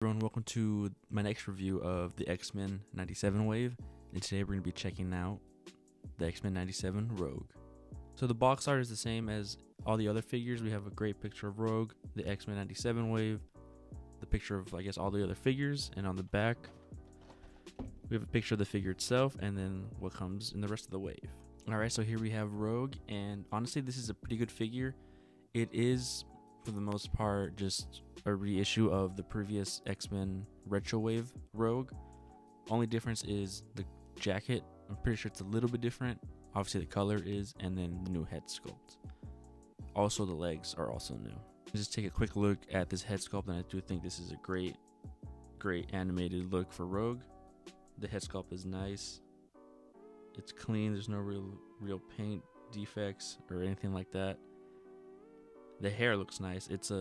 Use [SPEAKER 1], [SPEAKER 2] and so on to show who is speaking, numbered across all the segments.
[SPEAKER 1] Everyone, welcome to my next review of the X-Men 97 wave, and today we're going to be checking out the X-Men 97 Rogue. So the box art is the same as all the other figures. We have a great picture of Rogue, the X-Men 97 wave, the picture of, I guess, all the other figures, and on the back we have a picture of the figure itself, and then what comes in the rest of the wave. Alright, so here we have Rogue, and honestly this is a pretty good figure. It is, for the most part, just a reissue of the previous X-Men Retro Wave Rogue. Only difference is the jacket. I'm pretty sure it's a little bit different. Obviously the color is, and then the new head sculpt. Also the legs are also new. Just take a quick look at this head sculpt, and I do think this is a great animated look for Rogue. The head sculpt is nice. It's clean. There's no real paint defects or anything like that. The hair looks nice. It's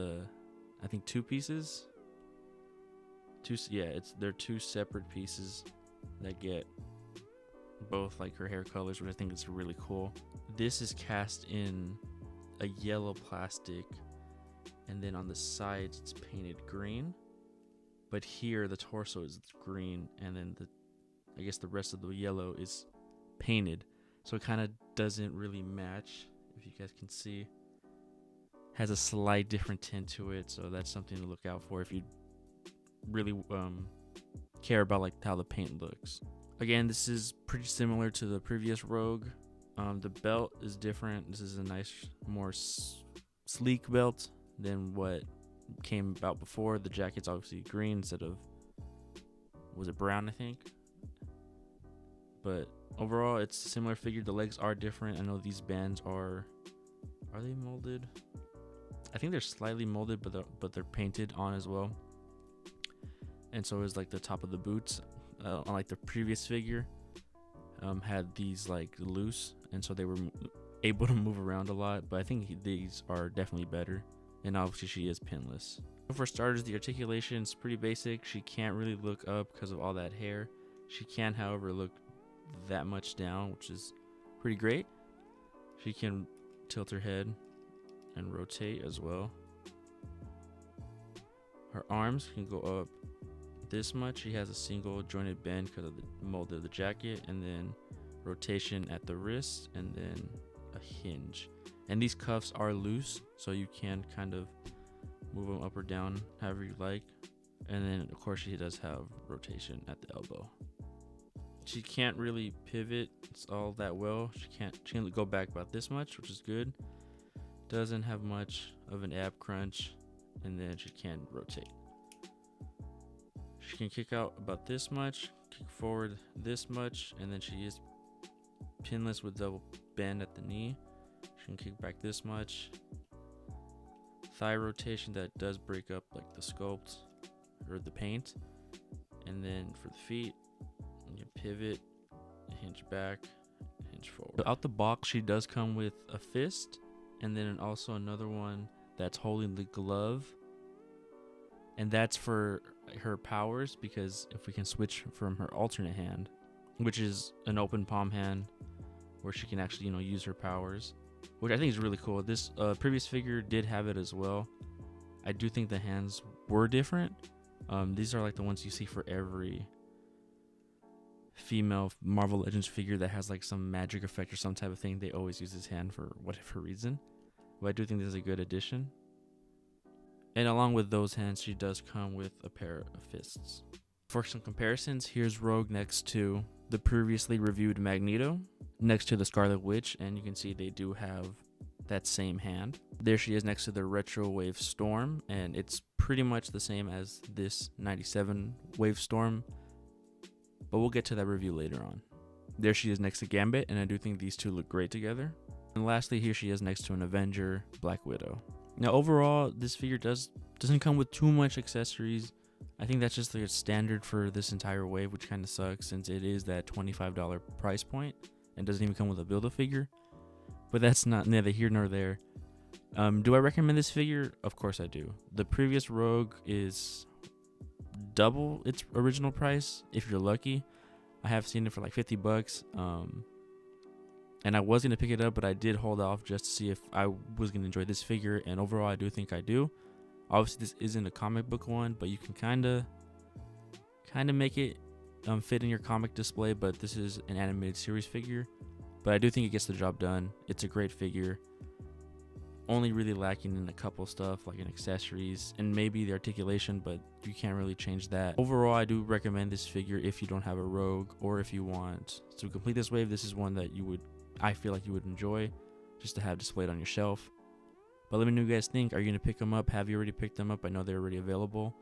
[SPEAKER 1] I think two pieces. They're two separate pieces that get both like her hair colors, which I think is really cool. This is cast in a yellow plastic, and then on the sides it's painted green. But here the torso is green, and then I guess the rest of the yellow is painted, so it kind of doesn't really match. If you guys can see, has a slight different tint to it, so that's something to look out for if you really care about like how the paint looks. Again, this is pretty similar to the previous Rogue. The belt is different. This is a nice, more sleek belt than what came about before. The jacket's obviously green instead of, was it brown, I think? But overall, it's a similar figure. The legs are different. I know these bands are they molded? I think they're slightly molded, but they're painted on as well. And so is like the top of the boots. Unlike the previous figure, had these like loose, and so they were able to move around a lot. But I think these are definitely better. And obviously she is pinless. For starters, the articulation is pretty basic. She can't really look up because of all that hair. She can, however, look that much down, which is pretty great. She can tilt her head and rotate as well. Her arms can go up this much. She has a single jointed bend because of the mold of the jacket, and then rotation at the wrist, and then a hinge. And these cuffs are loose, so you can kind of move them up or down however you like. And then of course she does have rotation at the elbow. She can't really pivot all that well. She can go back about this much, which is good. Doesn't have much of an ab crunch, and then she can rotate. She can kick out about this much, kick forward this much, and then she is pinless with double bend at the knee. She can kick back this much. Thigh rotation that does break up like the sculpt or the paint. And then for the feet, you pivot, hinge back, hinge forward. Out the box, she does come with a fist, and then also another one that's holding the glove, and that's for her powers, because if we can switch from her alternate hand, which is an open palm hand where she can actually use her powers, which I think is really cool. This previous figure did have it as well. I do think the hands were different. These are like the ones you see for every female Marvel Legends figure that has like some magic effect or some type of thing. They always use his hand for whatever reason, but I do think this is a good addition. And along with those hands, she does come with a pair of fists. For some comparisons, here's Rogue next to the previously reviewed Magneto, next to the Scarlet Witch, and you can see they do have that same hand. There she is next to the Retro Wave Storm, and it's pretty much the same as this 97 Wave Storm, but we'll get to that review later on. There she is next to Gambit, and I do think these two look great together. And lastly, here she is next to an Avenger, Black Widow. Now overall, this figure doesn't come with too much accessories. I think that's just the standard for this entire wave, which kind of sucks since it is that $25 price point and doesn't even come with a Build-A-Figure. But that's not neither here nor there. Do I recommend this figure? Of course I do. The previous Rogue is double its original price if you're lucky. I have seen it for like $50. And I was going to pick it up, but I did hold off just to see if I was going to enjoy this figure. And overall, I do think I do. Obviously, this isn't a comic book one, but you can kind of make it fit in your comic display. But this is an animated series figure. But I do think it gets the job done. It's a great figure. Only really lacking in a couple stuff like in accessories and maybe the articulation, but you can't really change that. Overall, I do recommend this figure if you don't have a Rogue, or if you want to complete this wave. This is one that I feel like you would enjoy just to have displayed on your shelf. But let me know what you guys think. Are you gonna pick them up? Have you already picked them up? I know they're already available.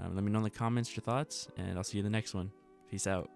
[SPEAKER 1] Let me know in the comments your thoughts, and I'll see you in the next one. Peace out.